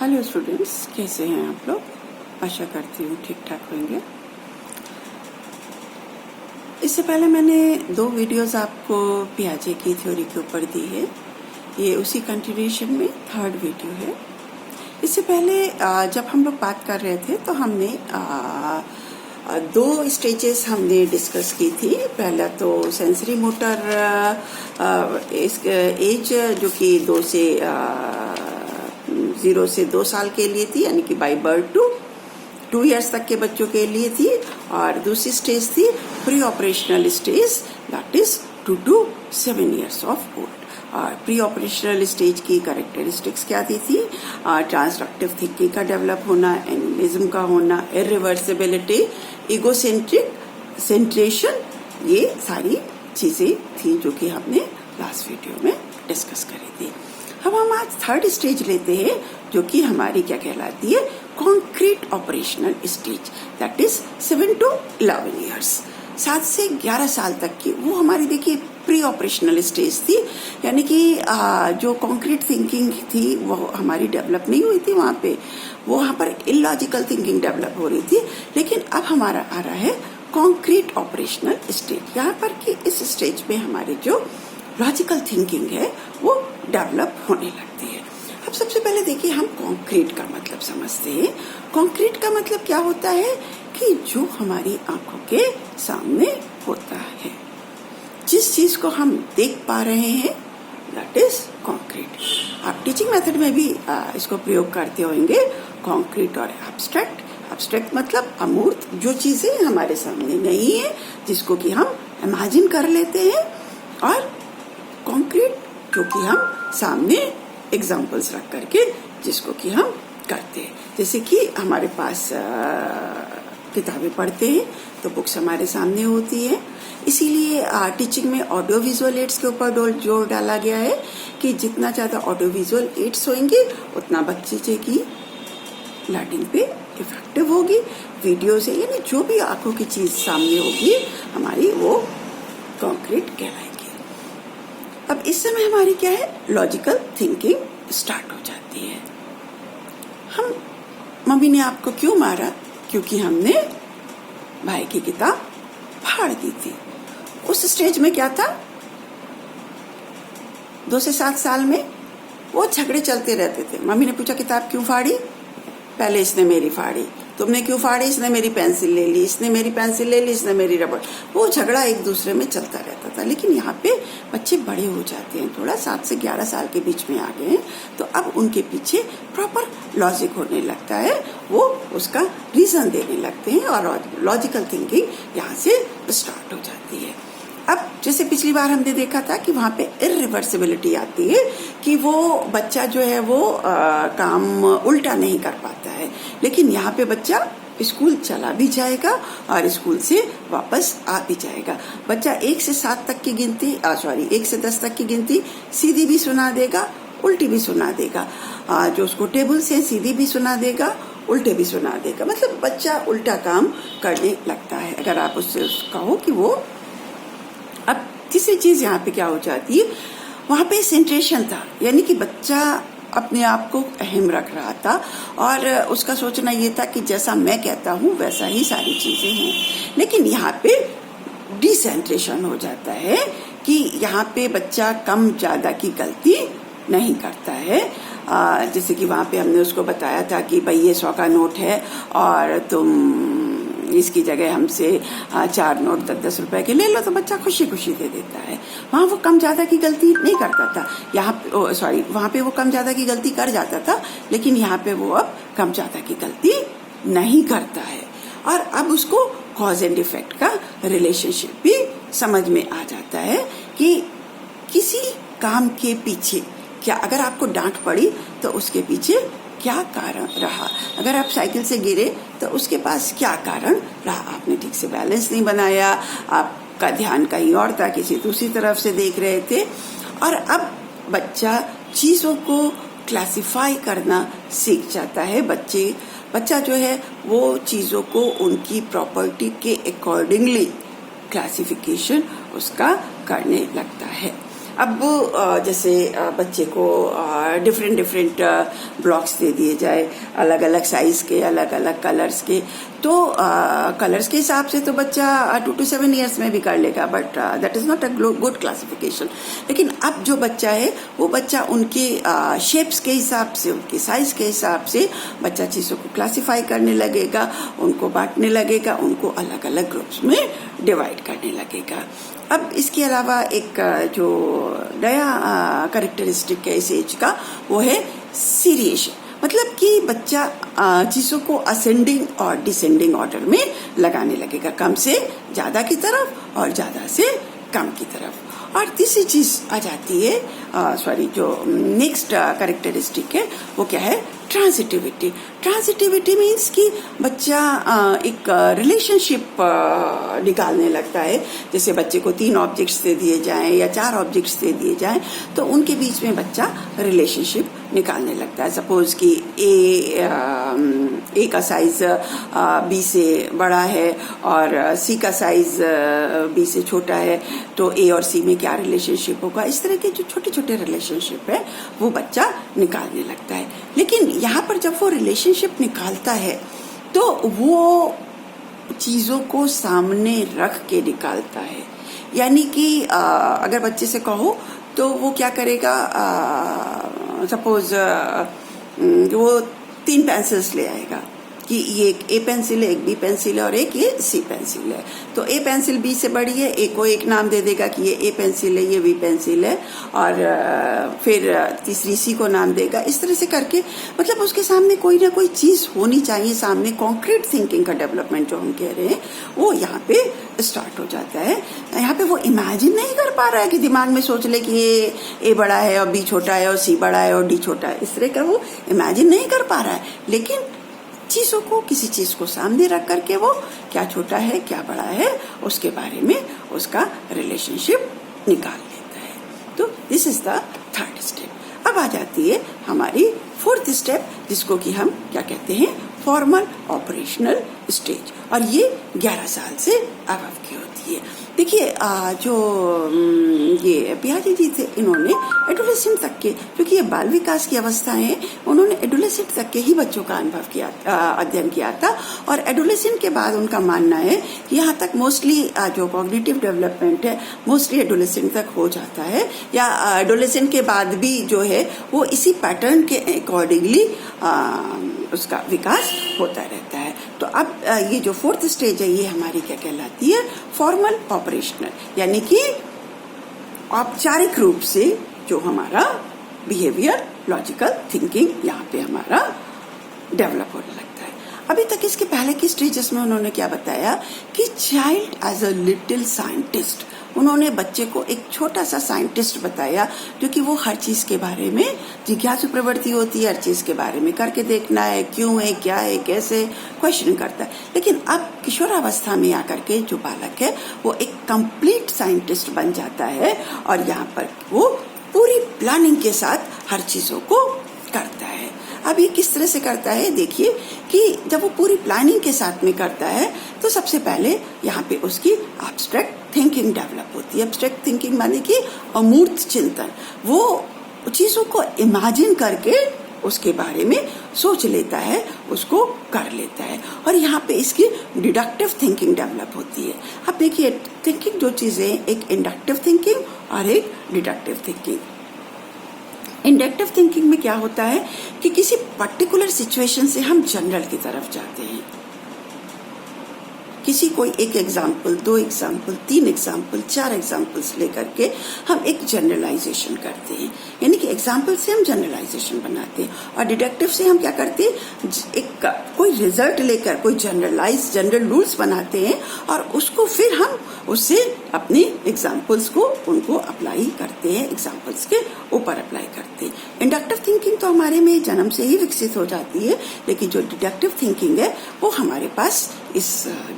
Hello students, कैसे हैं आप लोग? आशा करती हूँ ठीक ठाक होंगे। इससे पहले मैंने 2 वीडियोस आपको पियाजे की थ्योरी के ऊपर दी है। ये उसी कंटिन्यूएशन में 3rd वीडियो है। इससे पहले जब हम लोग बात कर रहे थे तो हमने 2 स्टेजेस हमने डिस्कस की थी। पहला तो सेंसरी मोटर एज जो कि 0 से 2 साल के लिए थी, यानी कि बाय बर्थ टू 2 इयर्स तक के बच्चों के लिए थी। और दूसरी स्टेज थी pre operational stage, that is 2 to 7 years of old. और प्री ऑपरेशनल स्टेज की कैरेक्टरिस्टिक्स क्या थी? ट्रांसडक्टिव थिंकिंग का डेवलप होना, एनिमिज्म का होना, इरिवर्सिबिलिटी, इगोसेंट्रिक सेंट्रेशन, ये सारी चीजें थी जो कि हमने लास्ट वीडियो में डिस्कस करी थी। अब हम आज 3rd स्टेज लेते हैं जो कि हमारी क्या कहलाती है? Concrete operational stage, that is 7 to 11 years, 7 से 11 साल तक की। वो हमारी देखिए प्री ऑपरेशनल स्टेज थी, यानी कि जो कॉन्क्रीट थिंकिंग थी वो हमारी डेवलप नहीं हुई थी वहाँ पे। वो वहाँ पर इलॉजिकल थिंकिंग डेवलप हो रही थी। लेकिन अब हमारा आ रहा है कॉन्क्रीट ऑपरेशनल स्टेज। यहाँ पर कि इस स्टेज में हमारी जो लॉजिकल थिंकिंग है वो डेवलप होने लगती है। अब सबसे पहले देखिए हम कॉन्क्रीट का मतलब समझते हैं। कॉन्क्रीट का मतलब क्या होता है कि जो हमारी आंखों के सामने होता है, जिस चीज को हम देख पा रहे हैं, दैट इज कॉन्क्रीट। आप टीचिंग मेथड में भी इसको प्रयोग करते होंगे, कॉन्क्रीट और एब्स्ट्रैक्ट। एब्स्ट्रैक्ट मतलब अमूर्त, जो चीजें हमारे सामने नहीं है, जिसको कि हम इमेजिन कर लेते हैं। और कॉन्क्रीट जो कि हम सामने एग्जाम्पल्स रख करके जिसको कि हम करते हैं। जैसे कि हमारे पास किताबें पढ़ते हैं तो बुक्स हमारे सामने होती है। इसीलिए टीचिंग में ऑडियो विजुअल एड्स के ऊपर जोर डाला गया है कि जितना ज्यादा ऑडियो विजुअल एड्स होंगे उतना बच्चे की लर्निंग पे इफेक्टिव होगी। वीडियो से, यानी जो भी आंखों की चीज सामने होगी हमारी, वो कॉन्क्रीट कहलाएगी। अब इस समय हमारी क्या है? लॉजिकल थिंकिंग स्टार्ट हो जाती है। मम्मी ने आपको क्यों मारा? क्योंकि हमने भाई की किताब फाड़ दी थी। उस स्टेज में क्या था? 2 से 7 साल में वो झगड़े चलते रहते थे। मम्मी ने पूछा किताब क्यों फाड़ी? पहले इसने मेरी फाड़ी। तुमने क्यों फाड़ी? इसने मेरी पेंसिल ले ली, इसने मेरी पेंसिल ले ली, इसने मेरी रबड़। वो झगड़ा एक दूसरे में चलता रहता था। लेकिन यहाँ पे बच्चे बड़े हो जाते हैं, थोड़ा 7 से 11 साल के बीच में आ गए हैं, तो अब उनके पीछे प्रॉपर लॉजिक होने लगता है। वो उसका रीजन देने लगते हैं और लॉजिकल थिंकिंग यहाँ से स्टार्ट हो जाती है। अब जैसे पिछली बार हमने देखा था कि वहाँ पे इरिवर्सिबिलिटी आती है कि वो बच्चा जो है वो काम उल्टा नहीं कर पाता है। लेकिन यहाँ पे बच्चा स्कूल चला भी जाएगा और स्कूल से वापस आ भी जाएगा। बच्चा 1 से 7 तक की गिनती 1 से 10 तक की गिनती सीधी भी सुना देगा, उल्टी भी सुना देगा। जो उसको टेबल से सीधी भी सुना देगा, उल्टे भी सुना देगा। मतलब बच्चा उल्टा काम करने लगता है। अगर आप उससे कहो कि वो, अब तीसरी चीज यहाँ पे क्या हो जाती है? वहां पे सेंट्रेशन था, यानी कि बच्चा अपने आप को अहम रख रहा था और उसका सोचना ये था कि जैसा मैं कहता हूँ वैसा ही सारी चीजें हैं। लेकिन यहाँ पे डिसेंट्रेशन हो जाता है कि यहाँ पे बच्चा कम ज्यादा की गलती नहीं करता है। जैसे कि वहां पे हमने उसको बताया था कि भाई ये 100 का नोट है और तुम इसकी जगह हमसे 4 नोट 10-10 रुपए के ले लो, तो बच्चा खुशी खुशी दे देता है। वहां वो कम ज्यादा की गलती नहीं करता था। वहां पे वो कम ज्यादा की गलती कर जाता था, लेकिन यहाँ पे वो अब कम ज्यादा की गलती नहीं करता है। और अब उसको कॉज एंड इफेक्ट का रिलेशनशिप भी समझ में आ जाता है कि किसी काम के पीछे क्या, अगर आपको डांट पड़ी तो उसके पीछे क्या कारण रहा। अगर आप साइकिल से गिरे तो उसके पास क्या कारण रहा? आपने ठीक से बैलेंस नहीं बनाया, आपका ध्यान कहीं और था, किसी दूसरी तरफ से देख रहे थे। और अब बच्चा चीजों को क्लासिफाई करना सीख जाता है। बच्चा जो है वो चीजों को उनकी प्रॉपर्टी के अकॉर्डिंगली क्लासिफिकेशन उसका करने लगता है। अब जैसे बच्चे को डिफरेंट डिफरेंट ब्लॉक्स दे दिए जाए, अलग अलग साइज के, अलग अलग कलर्स के, तो कलर्स के हिसाब से तो बच्चा 2 to 7 ईयर्स में भी कर लेगा, but that is not a good classification. लेकिन अब जो बच्चा है वो बच्चा उनके शेप्स के हिसाब से, उनके साइज के हिसाब से बच्चा चीज़ों को क्लासिफाई करने लगेगा, उनको बांटने लगेगा, उनको अलग अलग ग्रुप्स में डिवाइड करने लगेगा। अब इसके अलावा एक जो नया कैरेक्टरिस्टिक है इस एज का, वो है सीरिएशन, मतलब कि बच्चा चीज़ों को असेंडिंग और डिसेंडिंग ऑर्डर में लगाने लगेगा, कम से ज़्यादा की तरफ और ज़्यादा से कम की तरफ। और तीसरी चीज़ आ जाती है, जो नेक्स्ट कैरेक्टरिस्टिक है वो क्या है, ट्रांजिटिविटी। ट्रांजिटिविटी मीन्स कि बच्चा एक रिलेशनशिप निकालने लगता है। जैसे बच्चे को 3 ऑब्जेक्ट्स दे दिए जाएं या 4 ऑब्जेक्ट्स दे दिए जाएं, तो उनके बीच में बच्चा रिलेशनशिप निकालने लगता है। सपोज कि ए का साइज बी से बड़ा है और सी का साइज बी से छोटा है, तो ए और सी में क्या रिलेशनशिप होगा। इस तरह के जो छोटे छोटे रिलेशनशिप है वो बच्चा निकालने लगता है। लेकिन यहाँ पर जब वो रिलेशनशिप निकालता है तो वो चीज़ों को सामने रख के निकालता है। यानी कि अगर बच्चे से कहो तो वो क्या करेगा, सपोज वो 3 पेंसिल्स ले आएगा कि ये एक ए पेंसिल है, एक बी पेंसिल है और एक ये सी पेंसिल है। तो ए पेंसिल बी से बड़ी है, ए को एक नाम दे देगा कि ये ए पेंसिल है, ये बी पेंसिल है, और फिर तीसरी सी को नाम देगा। इस तरह से करके मतलब उसके सामने कोई ना कोई चीज़ होनी चाहिए, सामने कॉन्क्रीट थिंकिंग का डेवलपमेंट जो हम कह रहे हैं वो यहाँ पे स्टार्ट हो जाता है। यहाँ पे वो इमेजिन नहीं कर पा रहा है कि दिमाग में सोच ले कि ये ए बड़ा है और बी छोटा है और सी बड़ा है और डी छोटा है, इस तरह का वो इमेजिन नहीं कर पा रहा है। लेकिन चीज़ों को, किसी चीज़ को सामने रख करके वो क्या छोटा है क्या बड़ा है उसके बारे में उसका रिलेशनशिप निकाल लेता है। तो this is the 3rd step. अब आ जाती है हमारी 4th स्टेप, जिसको कि हम क्या कहते हैं, फॉर्मल ऑपरेशनल स्टेज, और ये 11 साल से अबव की होती है। देखिए जो ये पियाजे जी थे, इन्होंने एडोलेसेंट तक के, क्योंकि ये बाल विकास की अवस्थाएं हैं, उन्होंने एडोलेसेंट तक के ही बच्चों का अनुभव किया, अध्ययन किया था। और एडोलेसेंट के बाद उनका मानना है कि यहाँ तक मोस्टली जो कॉग्निटिव डेवलपमेंट है मोस्टली एडोलेसेंट तक हो जाता है, या एडोलेसेंट के बाद भी जो है वो इसी पैटर्न के अकॉर्डिंगली उसका विकास होता रहता है। तो अब ये जो 4th स्टेज है ये हमारी क्या कहलाती है, फॉर्मल ऑपरेशनल, यानी कि औपचारिक रूप से जो हमारा बिहेवियर, लॉजिकल थिंकिंग यहाँ पे हमारा डेवलप होने लगता है। अभी तक इसके पहले की स्टेजेस में उन्होंने क्या बताया कि child as a little scientist, उन्होंने बच्चे को एक छोटा सा साइंटिस्ट बताया, क्योंकि वो हर चीज के बारे में जिज्ञासु प्रवृत्ति होती है, हर चीज के बारे में करके देखना है, क्यों है, क्या है, कैसे, क्वेश्चन करता है। लेकिन अब किशोरावस्था में आकर के जो बालक है वो एक कंप्लीट साइंटिस्ट बन जाता है, और यहाँ पर वो पूरी प्लानिंग के साथ हर चीजों को करता है। अब ये किस तरह से करता है, देखिए कि जब वो पूरी प्लानिंग के साथ में करता है तो सबसे पहले यहाँ पे उसकी एब्स्ट्रैक्ट थिंकिंग डेवलप होती है। एब्स्ट्रैक्ट थिंकिंग माने कि अमूर्त चिंतन, वो चीजों को इमेजिन करके उसके बारे में सोच लेता है, उसको कर लेता है। और यहाँ पे इसकी डिडक्टिव थिंकिंग डेवलप होती है। अब देखिए थिंकिंग दो चीजें, एक इंडक्टिव थिंकिंग और एक डिडक्टिव थिंकिंग। इंडक्टिव थिंकिंग में क्या होता है कि किसी पर्टिकुलर सिचुएशन से हम जनरल की तरफ जाते हैं, किसी कोई एक एग्जाम्पल, 2 एग्जाम्पल, 3 एग्जाम्पल, 4 एग्जाम्पल्स लेकर के हम एक जनरलाइजेशन करते हैं। यानी कि एग्जाम्पल से हम जनरलाइजेशन बनाते हैं, और डिडक्टिव से हम क्या करते हैं, एक कोई रिजल्ट लेकर कोई जनरल रूल्स बनाते हैं, और उसको फिर हम उससे अपने एग्जाम्पल्स को उनको अप्लाई करते हैं, एग्जाम्पल्स के ऊपर अप्लाई करते हैं। इंडक्टिव थिंकिंग तो हमारे में जन्म से ही विकसित हो जाती है, लेकिन जो डिडक्टिव थिंकिंग है वो हमारे पास इस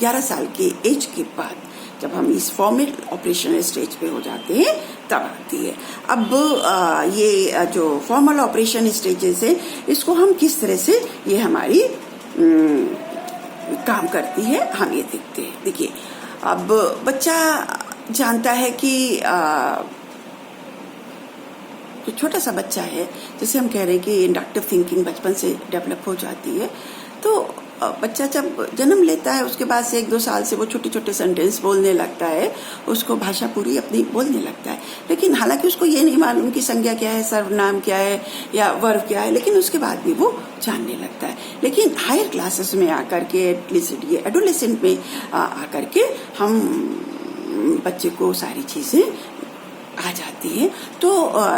11 साल के एज के बाद, जब हम इस फॉर्मल ऑपरेशनल स्टेज पे हो जाते हैं, तब आती है। अब ये जो फॉर्मल ऑपरेशन स्टेजेस है, इसको हम किस तरह से ये हमारी काम करती है हम ये देखते हैं। देखिए अब बच्चा जानता है कि जो छोटा सा बच्चा है, जैसे हम कह रहे हैं कि इंडक्टिव थिंकिंग बचपन से डेवलप हो जाती है, तो बच्चा जब जन्म लेता है उसके बाद से 1-2 साल से वो छोटे छोटे सेंटेंस बोलने लगता है, उसको भाषा पूरी अपनी बोलने लगता है। लेकिन हालांकि उसको ये नहीं मालूम कि संज्ञा क्या है, सर्वनाम क्या है या वर्ब क्या है, लेकिन उसके बाद भी वो जानने लगता है। लेकिन हायर क्लासेस में आकर के, एटलीस्ट ये एडोलेसेंट में आकर के हम बच्चे को सारी चीजें आ जाती है। तो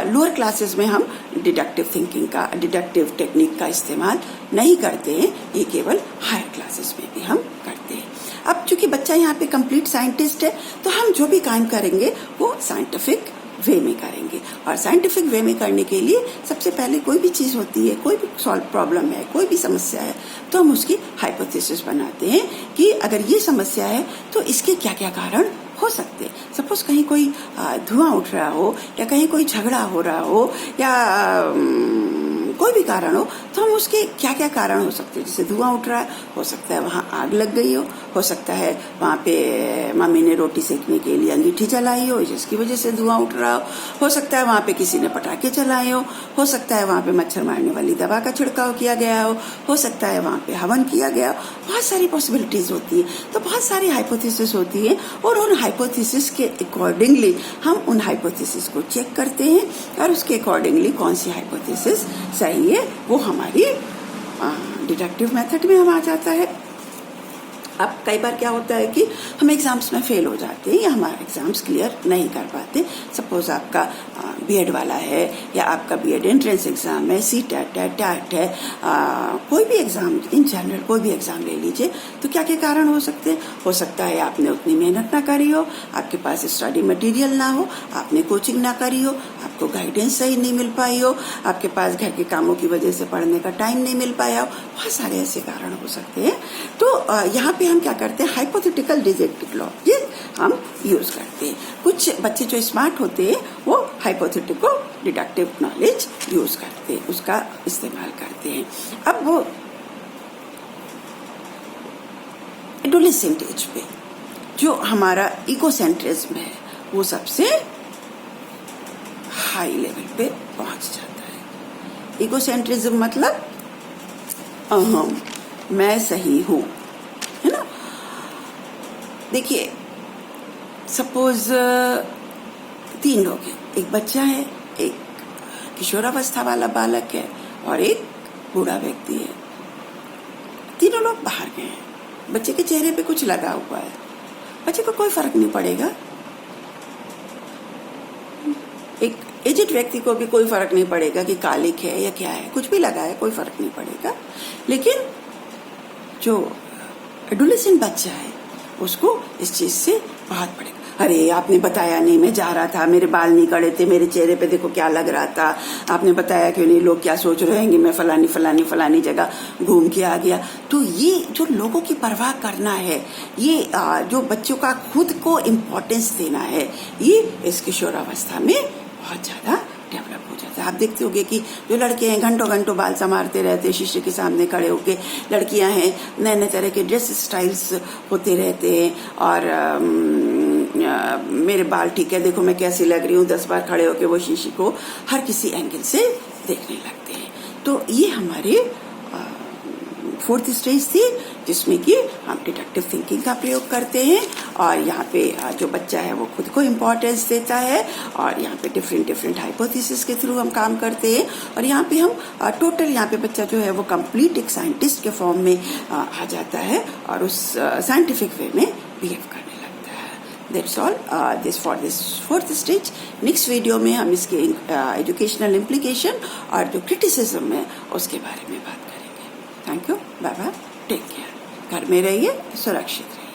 लोअर क्लासेस में हम डिडक्टिव टेक्निक का इस्तेमाल नहीं करते हैं, ये केवल हायर क्लासेस में भी हम करते हैं। अब चूंकि बच्चा यहाँ पे कंप्लीट साइंटिस्ट है, तो हम जो भी काम करेंगे वो साइंटिफिक वे में करेंगे। और साइंटिफिक वे में करने के लिए सबसे पहले कोई भी चीज होती है, कोई भी सॉल्व प्रॉब्लम है, कोई भी समस्या है, तो हम उसकी हाइपोथेसिस बनाते हैं कि अगर ये समस्या है तो इसके क्या क्या कारण हो सकते हैं। सपोज कहीं कोई धुआं उठ रहा हो या कहीं कोई झगड़ा हो रहा हो या कोई भी कारण हो, तो हम उसके क्या क्या कारण हो सकते हैं। जैसे धुआं उठ रहा है, हो सकता है वहां आग लग गई हो सकता है वहां पे मम्मी ने रोटी सेकने के लिए अंगीठी जलाई हो जिसकी वजह से धुआं उठ रहा हो सकता है वहां पे किसी ने पटाखे चलाए हो सकता है वहां पे मच्छर मारने वाली दवा का छिड़काव किया गया हो सकता है वहां पे हवन किया गया। बहुत सारी पॉसिबिलिटीज होती है, तो बहुत सारी हाइपोथेसिस होती है और उन हाइपोथेसिस के अकॉर्डिंगली हम उन हाइपोथेसिस को चेक करते हैं और उसके अकॉर्डिंगली कौन सी हाइपोथेसिस सही है वो हमारी डिडक्टिव मेथड में हम आ जाता है। अब कई बार क्या होता है कि हम एग्जाम्स में फेल हो जाते हैं या हमारा एग्जाम्स क्लियर नहीं कर पाते। सपोज आपका बीएड वाला है या आपका बीएड एंट्रेंस एग्जाम है, सीटेट है, टैट है, कोई भी एग्जाम इन जनरल कोई भी एग्जाम ले लीजिए, तो क्या क्या कारण हो सकते हैं। हो सकता है आपने उतनी मेहनत ना करी हो, आपके पास स्टडी मटेरियल ना हो, आपने कोचिंग ना करी हो, आपको गाइडेंस सही नहीं मिल पाई हो, आपके पास घर के कामों की वजह से पढ़ने का टाइम नहीं मिल पाया हो। बहुत सारे ऐसे कारण हो सकते हैं। तो यहाँ पे हम क्या करते हैं, हाइपोथेटिकल डिडक्टिव लॉजिक हम यूज करते हैं। कुछ बच्चे जो स्मार्ट होते हैं वो हाइपोथेटिकल डिडक्टिव नॉलेज यूज करते हैं, उसका इस्तेमाल करते हैं। अब वो एडोलेसेंट एज पे जो हमारा इकोसेंट्रिज्म है वो सबसे हाई लेवल पे पहुंच जाता है। इकोसेंट्रिज्म मतलब अहम, मैं सही हूं, है ना। देखिए सपोज 3 लोग हैं, एक बच्चा है, एक किशोरावस्था वाला बालक है और एक बूढ़ा व्यक्ति है। तीनों लोग बाहर गए हैं, बच्चे के चेहरे पे कुछ लगा हुआ है, बच्चे को कोई फर्क नहीं पड़ेगा। एक एजेड व्यक्ति को भी कोई फर्क नहीं पड़ेगा कि कालिक है या क्या है, कुछ भी लगा है कोई फर्क नहीं पड़ेगा। लेकिन जो एडोलेसेंट बच्चा है उसको इस चीज से बहुत पड़ेगा। अरे आपने बताया नहीं, मैं जा रहा था, मेरे बाल नहीं कड़े थे, मेरे चेहरे पे देखो क्या लग रहा था, आपने बताया क्यों नहीं, लोग क्या सोच रहे हैं, मैं फलानी जगह घूम के आ गया। तो ये जो लोगों की परवाह करना है, ये जो बच्चों का खुद को इम्पोर्टेंस देना है, ये इस किशोरावस्था में बहुत ज्यादा डेवलप हो जाता है। आप देखते होंगे कि जो लड़के हैं घंटों घंटों बाल संवारते रहते हैं शीशे के सामने खड़े होके, लड़कियां हैं नए नए तरह के ड्रेस स्टाइल्स होते रहते हैं और मेरे बाल ठीक है, देखो मैं कैसी लग रही हूँ, 10 बार खड़े होके वो शीशे को हर किसी एंगल से देखने लगते हैं। तो ये हमारे 4th स्टेज थी जिसमें कि हम डिडक्टिव थिंकिंग का प्रयोग करते हैं और यहाँ पे जो बच्चा है वो खुद को इम्पोर्टेंस देता है और यहाँ पे डिफरेंट हाइपोथेसिस के थ्रू हम काम करते हैं और यहाँ पे हम टोटल यहाँ पे बच्चा जो है वो कंप्लीट एक साइंटिस्ट के फॉर्म में आ जाता है और उस साइंटिफिक वे में बिहेव करने लगता है। That's all this for this 4th stage. Next video में हम इसके एजुकेशनल इम्प्लीकेशन और जो क्रिटिसिज्म है उसके बारे में बात करेंगे। Thank you, bye bye, take care, घर में रहिए, सुरक्षित रहिए।